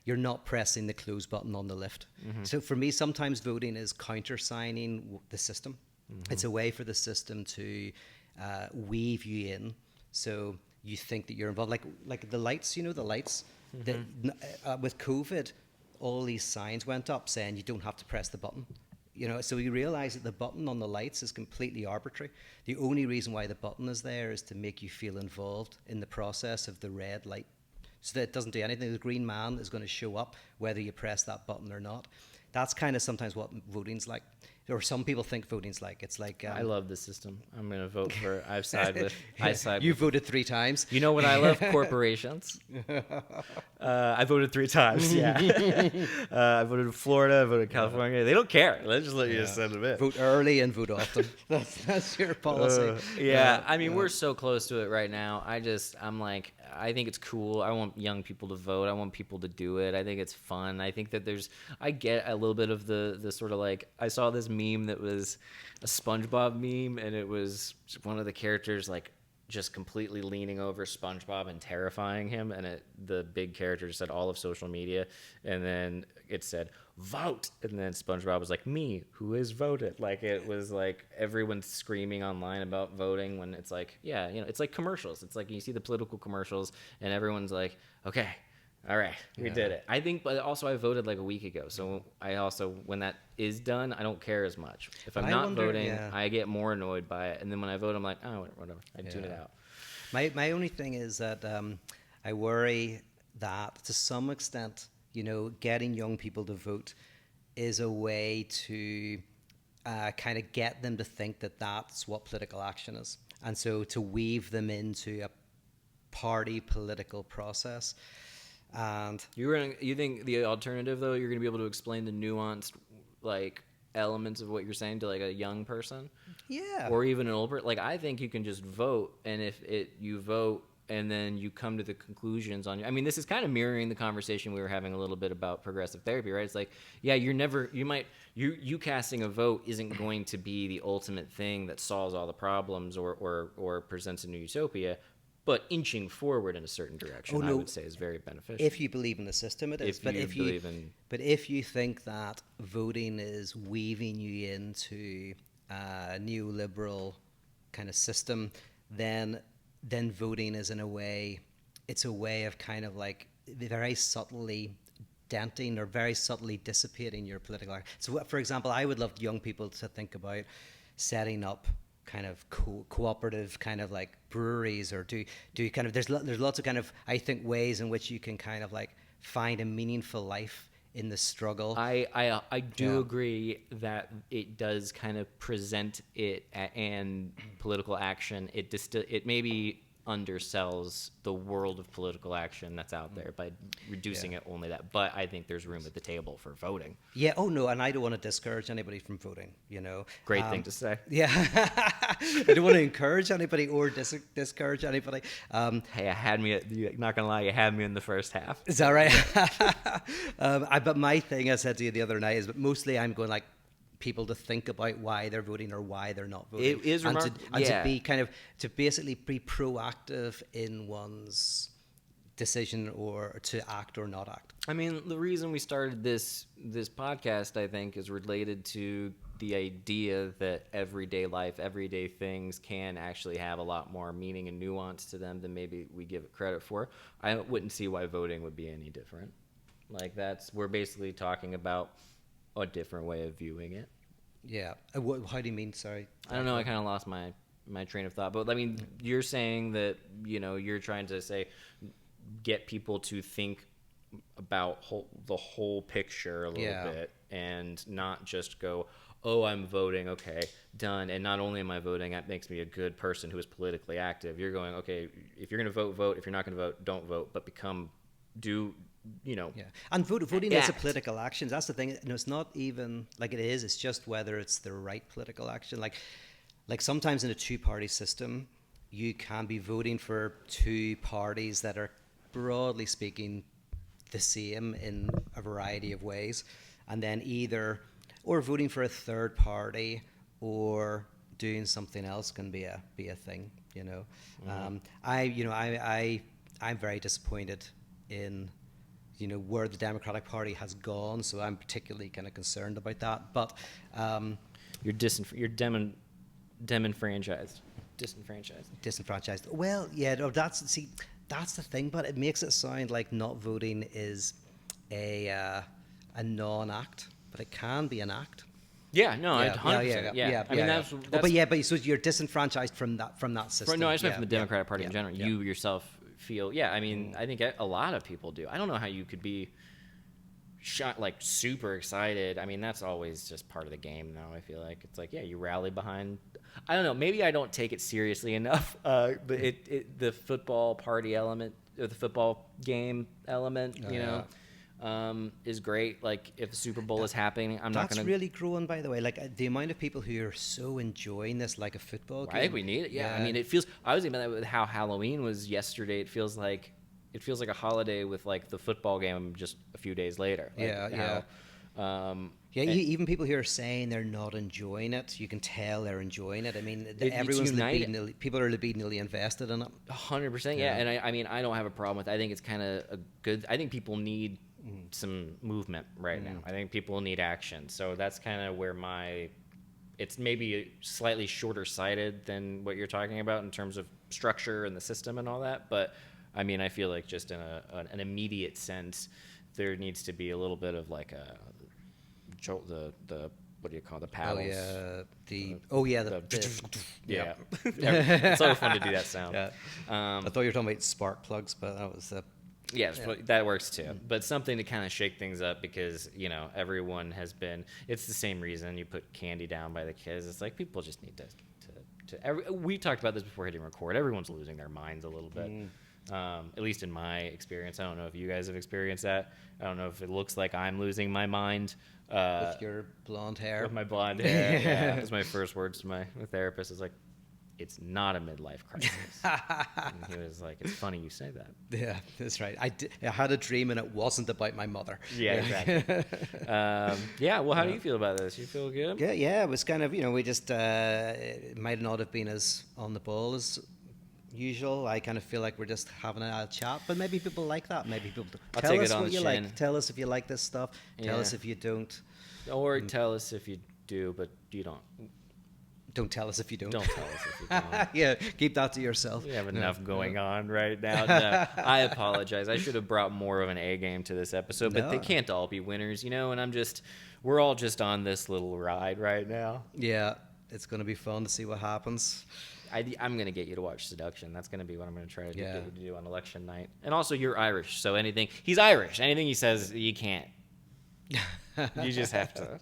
you're not pressing the close button on the lift. Mm-hmm. So for me, sometimes voting is countersigning the system. Mm-hmm. It's a way for the system to weave you in. So you think that you're involved, like the lights, the lights. Mm-hmm. With COVID, all these signs went up saying you don't have to press the button. You know, so we realize that the button on the lights is completely arbitrary. The only reason why the button is there is to make you feel involved in the process of the red light, so that it doesn't do anything. The green man is going to show up whether you press that button or not. That's kind of sometimes what voting's like, or some people think voting's like. It's like I love the system. I'm going to vote for. I side with. You voted 3 times. You know what I love? Corporations. I voted 3 times. Yeah. I voted in Florida. I voted in California. They don't care. They just let you just send them in. Vote early and vote often. That's your policy. I mean, we're so close to it right now. I'm like, I think it's cool. I want young people to vote. I want people to do it. I think it's fun. I think that I get a little bit of the sort of like, I saw this meme that was a SpongeBob meme, and it was one of the characters like just completely leaning over SpongeBob and terrifying him, and the big character said all of social media, and then it said vote, and then SpongeBob was like, me, who is voted? Like, it was like everyone's screaming online about voting, when it's like, yeah, you know, it's like commercials. It's like you see the political commercials and everyone's like, okay, all right, we did it. I think, but also I voted like a week ago, so I also, when that is done, I don't care as much. If I'm not voting, I get more annoyed by it, and then when I vote, I'm like, oh, whatever, I tune it out. My only thing is that I worry that to some extent, you know, getting young people to vote is a way to kind of get them to think that that's what political action is, and so to weave them into a party political process. And you think the alternative, though, you're gonna be able to explain the nuanced like elements of what you're saying to like a young person, or even an old person? Like, I think you can just vote, and if you vote and then you come to the conclusions on. I mean, this is kind of mirroring the conversation we were having a little bit about progressive therapy, right? It's like, yeah, you casting a vote isn't going to be the ultimate thing that solves all the problems or presents a new utopia. But inching forward in a certain direction, I would say, is very beneficial. If you believe in the system, it is. But if you think that voting is weaving you into a neoliberal kind of system, then voting is, in a way, it's a way of kind of like very subtly denting or very subtly dissipating your political act. So, for example, I would love young people to think about setting up kind of cooperative kind of like breweries, or do kind of there's lots of kind of, I think, ways in which you can kind of like find a meaningful life in the struggle. I do agree that it does kind of present it and political action. It maybe undersells the world of political action that's out there by reducing it only that. But I think there's room at the table for voting. Yeah. Oh no. And I don't want to discourage anybody from voting. You know. Great thing to say. Yeah. I don't want to encourage anybody or discourage anybody. Hey, not gonna lie, you had me in the first half. Is that right? But my thing, I said to you the other night, is that mostly I'm going like people to think about why they're voting or why they're not voting. It is remarkable. And to be kind of, to basically be proactive in one's decision, or to act or not act. I mean, the reason we started this podcast, I think, is related to the idea that everyday life, everyday things can actually have a lot more meaning and nuance to them than maybe we give it credit for. I wouldn't see why voting would be any different. Like, we're basically talking about a different way of viewing it. Yeah. How do you mean? Sorry. I don't know. I kind of lost my train of thought. But I mean, you're saying that, you know, you're trying to say, get people to think about the whole picture a little bit, and not just go, oh, I'm voting, okay, done. And not only am I voting, that makes me a good person who is politically active. You're going, okay, if you're going to vote. If you're not going to vote, don't vote. But you know. Yeah, and voting is a political action. That's the thing. You know, it's not even like it is. It's just whether it's the right political action. Like sometimes in a two-party system, you can be voting for two parties that are, broadly speaking, the same in a variety of ways, and then or voting for a third party or doing something else can be a thing. You know, I'm very disappointed in, you know, where the Democratic Party has gone, so I'm particularly kind of concerned about that. But you're disenfranchised. Well, yeah, no, that's the thing. But it makes it sound like not voting is a non-act, but it can be an act. Yeah, no, Yeah, 100%. Yeah. I mean, that's but so you're disenfranchised from that system. no, I just meant from the Democratic Party in yeah, general. yeah. You yourself feel, I mean, I think a lot of people do. I don't know how you could be like super excited. I mean, that's always just part of the game now. I feel like it's like, you rally behind. I don't know. Maybe I don't take it seriously enough. But the football party element, or the football game element, is great. Like if the Super Bowl is happening, I'm not going to. That's really growing, by the way. Like the amount of people who are so enjoying this, like a football game. I think we need it. Yeah. I mean, it feels. I was thinking about that with how Halloween was yesterday. It feels like a holiday with like the football game just a few days later. Like even people who are saying they're not enjoying it, you can tell they're enjoying it. I mean, people are libidinally invested in it. 100%, yeah. And I mean, I don't have a problem with it. I think it's kind of a good. I think people need some movement right now. I think people need action. So that's kind of where it's maybe slightly shorter sighted than what you're talking about in terms of structure and the system and all that. But I mean, I feel like just in an immediate sense, there needs to be a little bit of like the what do you call it, the paddles? Yeah. It's so fun to do that sound. Yeah. I thought you were talking about spark plugs, but that was that works too. But something to kind of shake things up, because everyone has been. It's the same reason you put candy down by the kids. It's like people just need we talked about this before hitting record. Everyone's losing their minds a little bit. At least in my experience. I don't know if you guys have experienced that. I don't know if it looks like I'm losing my mind. With your blonde hair. With my blonde hair. Yeah. That's my first words to my therapist. Is like, it's not a midlife crisis. And he was like, it's funny you say that. Yeah, that's right. I had a dream and it wasn't about my mother. Yeah, exactly. Well, how do you feel about this? You feel good? Yeah, it was kind of, we just, it might not have been as on the ball as usual. I kind of feel like we're just having a chat, but maybe people like that. Maybe people tell us what you like. Tell us if you like this stuff. Tell us if you don't. Or tell us if you do, but you don't. Don't tell us if you don't. Don't tell us if you don't. Yeah, keep that to yourself. We have enough going on right now. No, I apologize. I should have brought more of an A game to this episode, but they can't all be winners, and we're all just on this little ride right now. Yeah, it's going to be fun to see what happens. I'm going to get you to watch Seduction. That's going to be what I'm going to try to get you to do on election night. And also, you're Irish, so he's Irish. Anything he says, you can't. You just have to.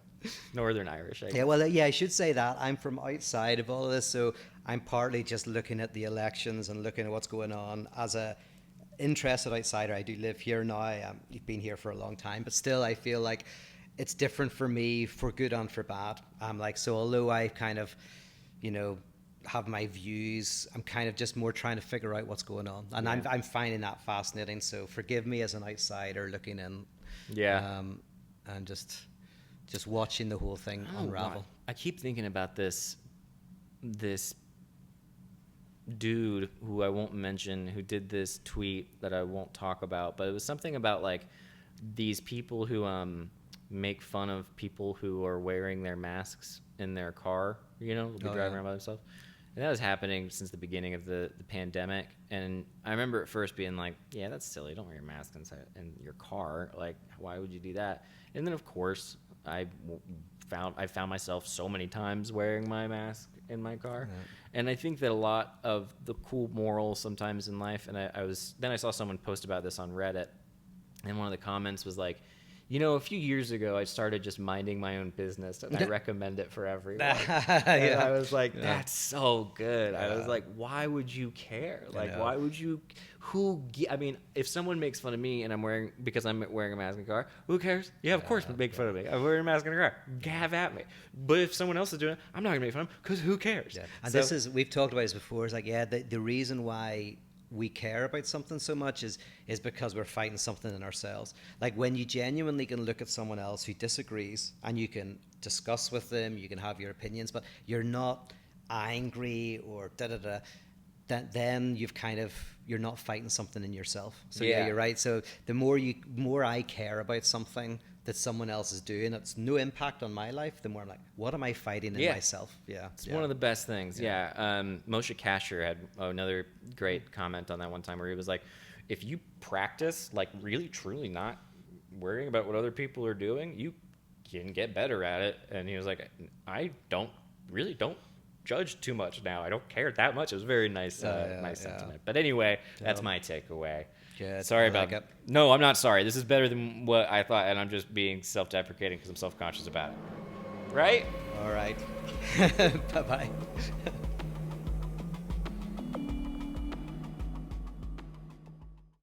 Northern Irish. Yeah, well, I should say that. I'm from outside of all of this, so I'm partly just looking at the elections and looking at what's going on. As a interested outsider, I do live here now. I've been here for a long time, but still I feel like it's different for me, for good and for bad. So although I kind of, have my views, I'm kind of just more trying to figure out what's going on. And I'm finding that fascinating, so forgive me as an outsider looking in. Yeah. And just watching the whole thing unravel. I keep thinking about this dude who I won't mention, who did this tweet that I won't talk about, but it was something about like these people who make fun of people who are wearing their masks in their car, they'll be driving around by themselves. And that was happening since the beginning of the pandemic. And I remember at first being like, yeah, that's silly. Don't wear your mask in your car. Like, why would you do that? And then, of course, I found myself so many times wearing my mask in my car. Yeah. And I think that a lot of the cool morals sometimes in life, and I saw someone post about this on Reddit, and one of the comments was like, a few years ago, I started just minding my own business, and I recommend it for everyone. And I was like, that's so good. I was like, why would you care? Like, why would you? If someone makes fun of me and because I'm wearing a mask in the car, who cares? Yeah, of course, make fun of me. I'm wearing a mask in the car. Have at me. But if someone else is doing it, I'm not going to make fun of them, because who cares? Yeah. And we've talked about this before. It's like, the reason why we care about something so much is because we're fighting something in ourselves. Like when you genuinely can look at someone else who disagrees and you can discuss with them, you can have your opinions, but you're not angry or then you're not fighting something in yourself. So yeah, you're right. So the more I care about something that someone else is doing that's no impact on my life, the more I'm like, what am I fighting in myself? Yeah, it's one of the best things. Moshe Kasher had another great comment on that one time where he was like, if you practice like really truly not worrying about what other people are doing, can get better at it. And he was like, I don't judge too much now. I don't care that much. It was very nice, nice sentiment. But anyway, that's my takeaway. Good. Sorry I about like it. No, I'm not sorry. This is better than what I thought, and I'm just being self-deprecating because I'm self-conscious about it. Right? All right. Bye-bye.